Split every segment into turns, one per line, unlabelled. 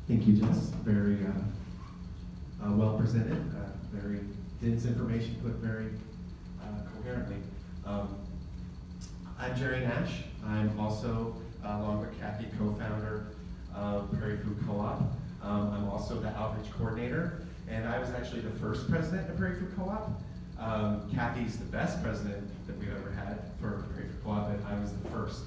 Thank you, Jess. Very well presented, very dense information put very coherently. I'm Jerry Nash. I'm also, along with Kathy, co-founder of Prairie Food Co-op. I'm also the outreach coordinator, and I was actually the first president of Prairie Food Co-op. Kathy's the best president that we've ever had for Prairie Food Co-op, and I was the first.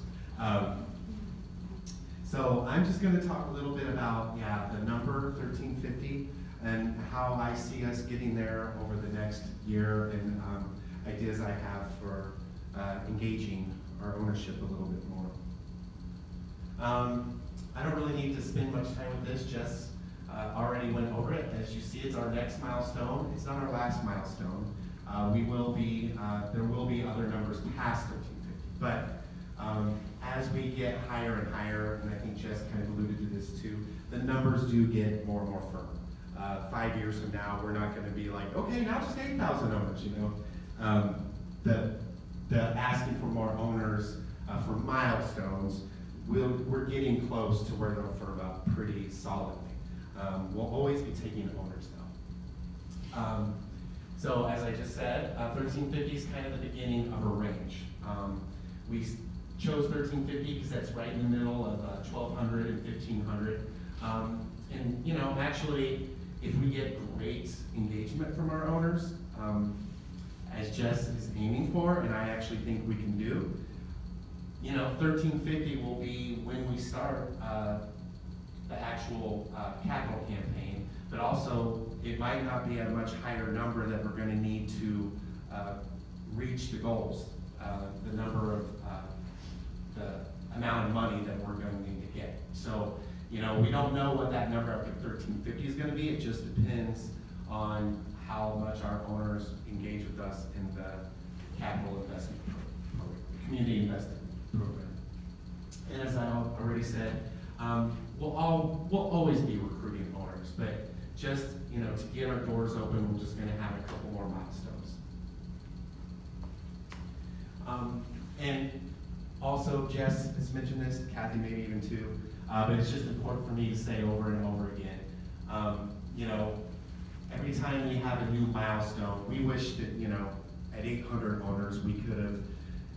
So I'm just going to talk a little bit about, the number 1350 and how I see us getting there over the next year, and ideas I have for engaging our ownership a little bit more. I don't really need to spend much time with this. Jess already went over it. As you see, it's our next milestone. It's not our last milestone. There will be other numbers past 1350, but as we get higher and higher, and I think Jess kind of alluded to this too, the numbers do get more and more firm. 5 years from now, we're not going to be like, okay, now just 8,000 owners, you know. The asking for more owners for milestones, we're getting close to where they'll firm up pretty solidly. We'll always be taking owners now. So as I just said, 1350 is kind of the beginning of a range. We chose 1350 because that's right in the middle of 1200 and 1500. And you know, actually, if we get great engagement from our owners, as Jess is aiming for, and I actually think we can do, you know, 1350 will be when we start the actual capital campaign, but also it might not be a much higher number that we're going to need to reach the goals, the number of the amount of money that we're going to need to get. So, you know, we don't know what that number after 1350 is going to be. It just depends on how much our owners engage with us in the capital investment program, community investment program. And as I already said, we'll always be recruiting owners, but just, you know, to get our doors open, we're just going to have a couple more milestones. And also, Jess has mentioned this, Kathy maybe even too, but it's just important for me to say over and over again. You know, every time we have a new milestone, we wish that, you know, at 800 owners, we could have,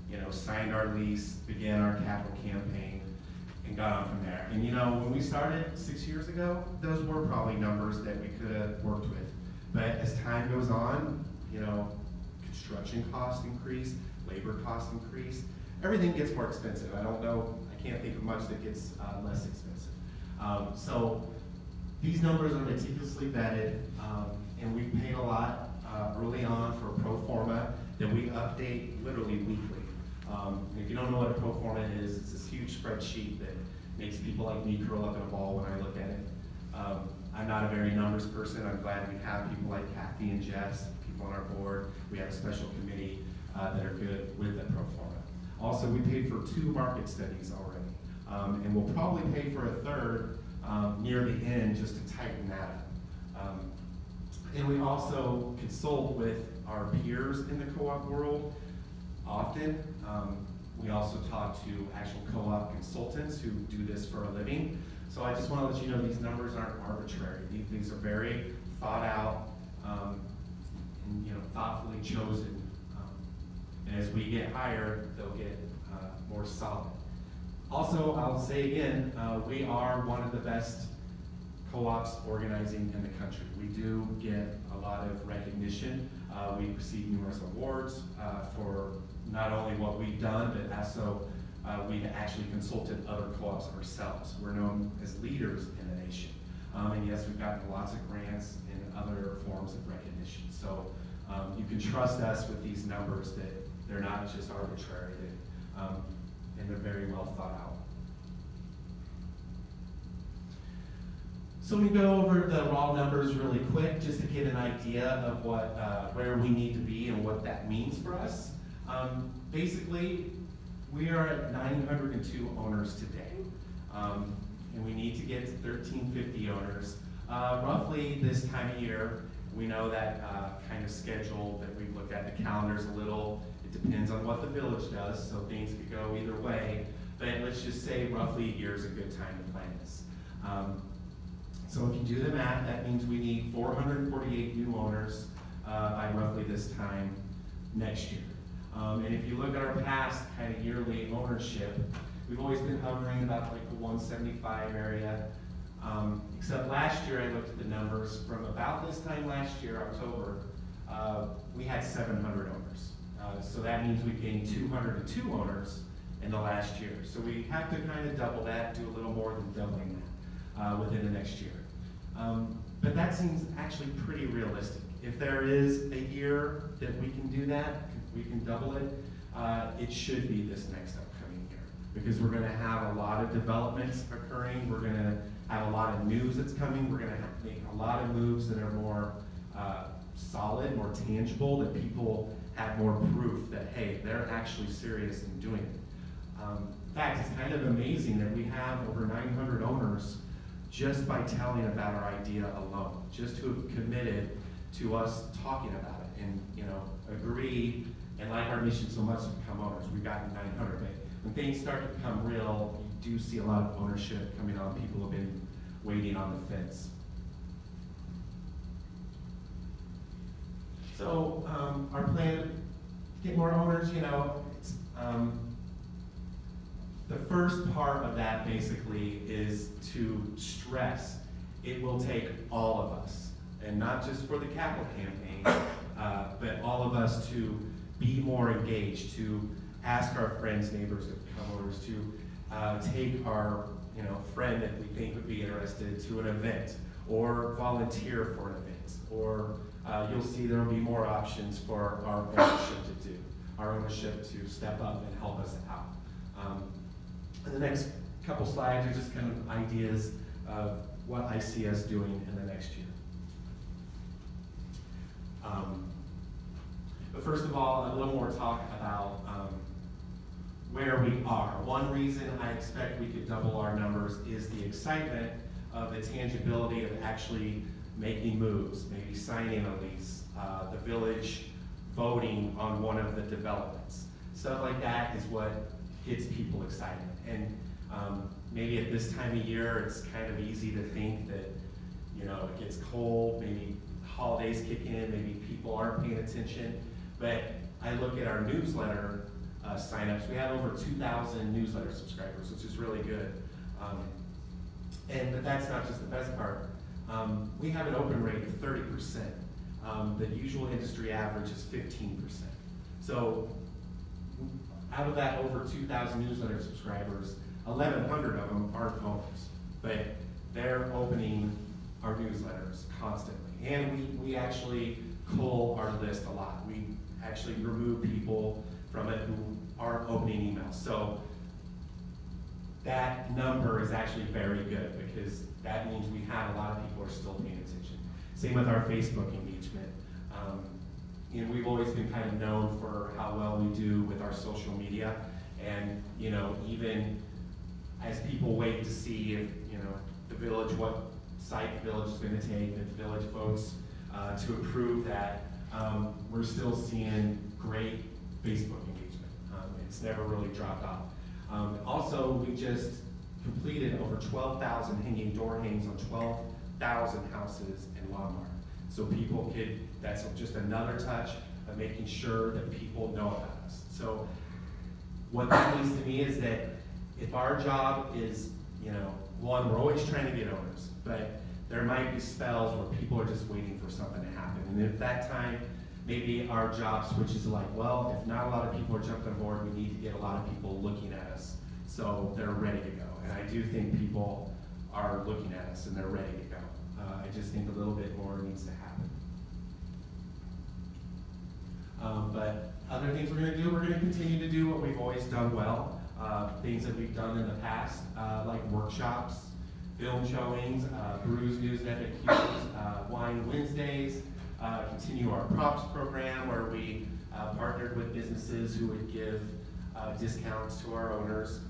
you know, signed our lease, began our capital campaign, and got on from there. And you know, when we started 6 years ago, those were probably numbers that we could have worked with. But as time goes on, you know, construction costs increase, labor costs increase, everything gets more expensive. I can't think of much that gets less expensive. So these numbers are meticulously vetted, and we've paid a lot early on for a pro forma that we update literally weekly. If you don't know what a pro forma is, it's this huge spreadsheet that makes people like me curl up in a ball when I look at it. I'm not a very numbers person. I'm glad we have people like Kathy and Jess, people on our board. We have a special committee that are good with the pro forma. Also, we paid for 2 market studies already, and we'll probably pay for a third near the end just to tighten that up. And we also consult with our peers in the co-op world often. We also talk to actual co-op consultants who do this for a living. So I just want to let you know these numbers aren't arbitrary. These are very thought out and, you know, thoughtfully chosen. And as we get higher, they'll get more solid. Also, I'll say again, we are one of the best co-ops organizing in the country. We do get a lot of recognition. We've received numerous awards for not only what we've done, but also we've actually consulted other co-ops ourselves. We're known as leaders in the nation. And yes, we've gotten lots of grants and other forms of recognition. So you can trust us with these numbers that they're not just arbitrary, and they're very well thought out. So we go over the raw numbers really quick, just to get an idea of what, where we need to be and what that means for us. Basically, we are at 902 owners today, and we need to get to 1350 owners. Roughly this time of year, we know that kind of schedule that we've looked at the calendars a little. It depends on what the village does, so things could go either way. But let's just say roughly a year is a good time to plan this. So if you do the math, that means we need 448 new owners by roughly this time next year. And if you look at our past kind of yearly ownership, we've always been hovering about like the 175 area. Except last year, I looked at the numbers from about this time last year, October, we had 700 owners. So that means we gained 202 owners in the last year. So we have to kind of double that, do a little more than doubling that within the next year. But that seems actually pretty realistic. If there is a year that we can do that, we can double it, it should be this next upcoming year. Because we're gonna have a lot of developments occurring, we're gonna have a lot of news that's coming, we're gonna have to make a lot of moves that are more solid, more tangible, that people have more proof that, hey, they're actually serious in doing it. In fact, it's kind of amazing that we have over 900 owners just by telling about our idea alone, just who have committed to us talking about it and, you know, agree and like our mission so much to become owners. We've gotten 900, but when things start to become real, you do see a lot of ownership coming on. People have been waiting on the fence. So our plan to get more owners, you know, it's, the first part of that basically is to stress it will take all of us, and not just for the capital campaign, but all of us to be more engaged, to ask our friends, neighbors to become owners, to take our friend that we think would be interested to an event, or volunteer for an event, or you'll see there will be more options for our ownership to step up and help us out. And the next couple slides are just kind of ideas of what I see us doing in the next year. But first of all, a little more talk about where we are. One reason I expect we could double our numbers is the excitement of the tangibility of actually making moves, maybe signing a lease, the village voting on one of the developments. Stuff like that is what gets people excited. And maybe at this time of year, it's kind of easy to think that, you know, it gets cold, maybe holidays kick in, maybe people aren't paying attention. But I look at our newsletter signups. We have over 2,000 newsletter subscribers, which is really good. But that's not just the best part. We have an open rate of 30%. The usual industry average is 15%. So out of that over 2,000 newsletter subscribers, 1,100 of them aren't owners, but they're opening our newsletters constantly. And we actually cull our list a lot. We actually remove people from it who aren't opening emails. So that number is actually very good, because that means we have a lot of people who are still paying attention. Same with our Facebook engagement. We've always been kind of known for how well we do with our social media, and even as people wait to see if the village, what site the village is going to take, if the village votes to approve that, we're still seeing great Facebook engagement. It's never really dropped off. Also, we just completed over 12,000 hanging door hangs on 12,000 houses in Lombard. So people could, that's just another touch of making sure that people know about us. So what that means to me is that if our job is, one, we're always trying to get owners, but there might be spells where people are just waiting for something to happen. And if that time, maybe our job switches to like, well, if not a lot of people are jumping on board, we need to get a lot of people looking at us so they're ready to go. And I do think people are looking at us and they're ready to go. I just think a little bit more needs to happen. But other things we're going to do, we're going to continue to do what we've always done well. Things that we've done in the past, like workshops, film showings, brews, news, and FAQs, wine Wednesdays, continue our props program where we partnered with businesses who would give discounts to our owners,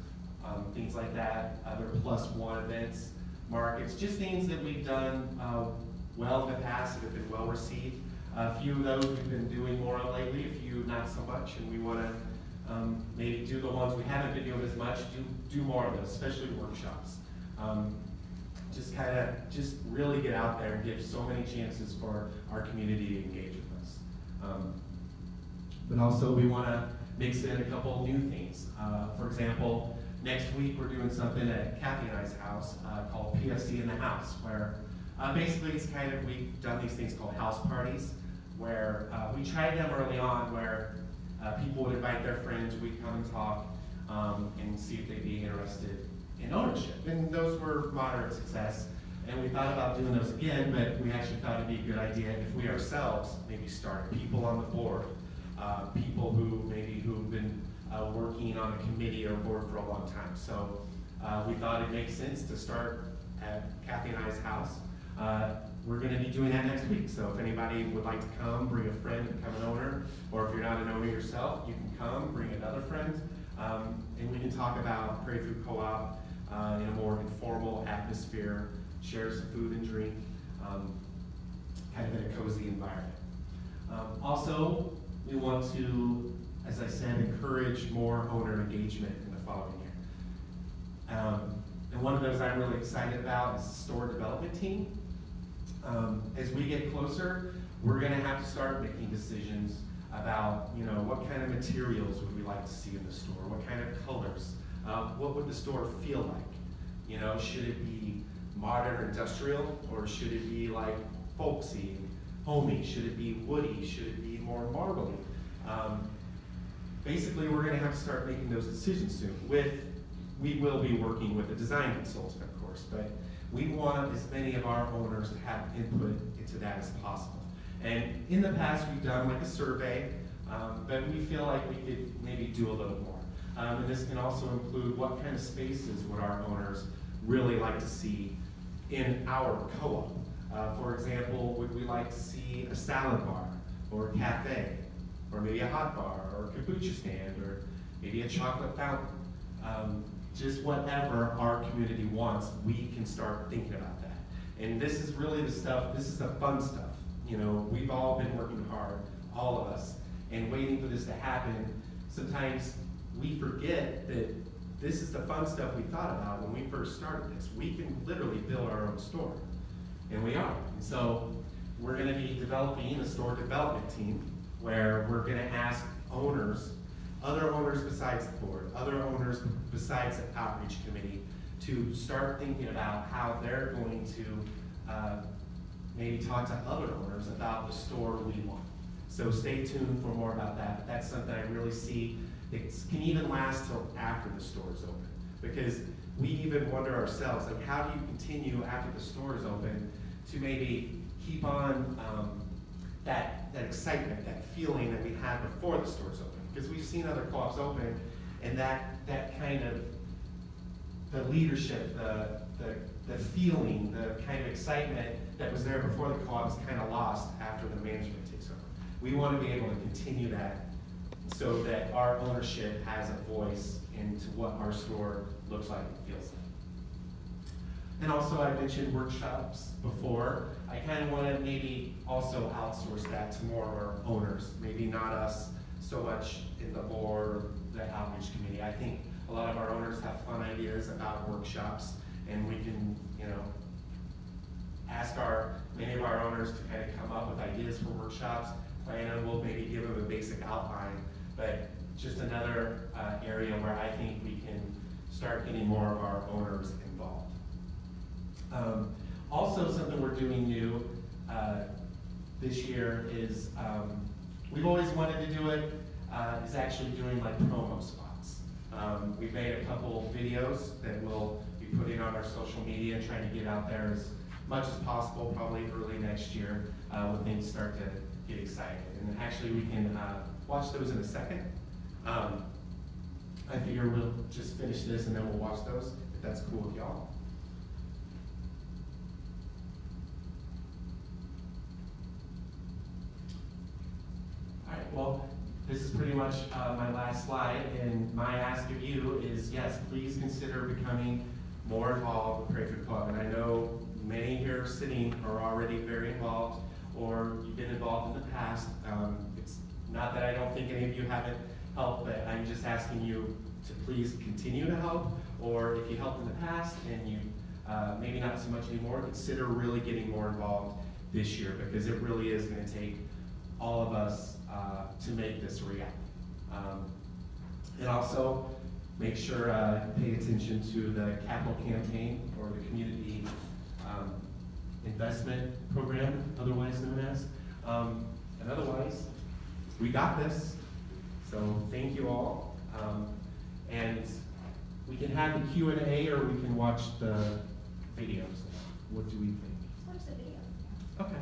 things like that, other +1 events, markets, just things that we've done well in the past that have been well received. A few of those we've been doing more on lately, a few not so much, and we want to maybe do the ones we haven't been doing as much, do more of those, especially workshops. just really get out there and give so many chances for our community to engage with us. But also we want to mix in a couple new things. For example, next week we're doing something at Kathy and I's house called PFC in the House, where basically it's we've done these things called house parties, where we tried them early on, where people would invite their friends, we'd come and talk and see if they'd be interested in ownership. And those were moderate success. And we thought about doing those again, but we actually thought it'd be a good idea if we ourselves maybe start people on the board, people who've been working on a committee or board for a long time. So we thought it makes sense to start at Kathy and I's house. We're going to be doing that next week. So if anybody would like to come, bring a friend, become an owner, or if you're not an owner yourself, you can come, bring another friend, and we can talk about Prairie Food Co-op in a more informal atmosphere, share some food and drink, kind of in a cozy environment. Also, we want to, as I said, encourage more owner engagement in the following year. And one of those I'm really excited about is the store development team. As we get closer, we're going to have to start making decisions about, what kind of materials would we like to see in the store, what kind of colors, what would the store feel like? Should it be modern or industrial, or should it be like folksy, homey? Should it be woody? Should it be more marbly? Basically, we're going to have to start making those decisions soon. We will be working with a design consultant, of course, but we want as many of our owners to have input into that as possible. And in the past, we've done like a survey, but we feel like we could maybe do a little more. And this can also include what kind of spaces would our owners really like to see in our co-op. For example, would we like to see a salad bar, or a cafe, or maybe a hot bar, or a kombucha stand, or maybe a chocolate fountain? Just whatever our community wants, we can start thinking about that. And this is really this is the fun stuff. We've all been working hard, all of us, and waiting for this to happen. Sometimes we forget that this is the fun stuff we thought about when we first started this. We can literally build our own store, and we are. And so we're going to be developing a store development team where we're going to ask owners, other owners besides the board, other owners besides the outreach committee, to start thinking about how they're going to maybe talk to other owners about the store we want. So stay tuned for more about that. That's something I really see that can even last till after the store is open. Because we even wonder ourselves, like, how do you continue after the store is open to maybe keep on that excitement, that feeling that we had before the store is open? Because we've seen other co-ops open, and that kind of, the leadership, the feeling, the kind of excitement that was there before the co-op is kind of lost after the management takes over. We want to be able to continue that so that our ownership has a voice into what our store looks like and feels like. And also, I mentioned workshops before. I kind of want to maybe also outsource that to more of our owners, maybe not us so much in the board or the outreach committee. I think a lot of our owners have fun ideas about workshops, and we can, ask many of our owners to kind of come up with ideas for workshops. Plan them, we'll maybe give them a basic outline, but just another area where I think we can start getting more of our owners involved. Also, something we're doing new this year is, we've always wanted to do it, is actually doing like promo spots. We've made a couple videos that we'll be putting on our social media, trying to get out there as much as possible, probably early next year, when things start to get excited. And actually we can watch those in a second. I figure we'll just finish this and then we'll watch those, if that's cool with y'all. All right, well, this is pretty much my last slide, and my ask of you is, yes, please consider becoming more involved with Prairie Food Co-op. And I know many here sitting are already very involved, or you've been involved in the past. It's not that I don't think any of you haven't helped, but I'm just asking you to please continue to help, or if you helped in the past and you maybe not so much anymore, consider really getting more involved this year, because it really is going to take all of us to make this a reality. And also, make sure pay attention to the capital campaign, or the community investment program, otherwise known as. And otherwise, we got this. So thank you all. And we can have the Q&A, or we can watch the videos. What do we think?
Watch the video.
Okay.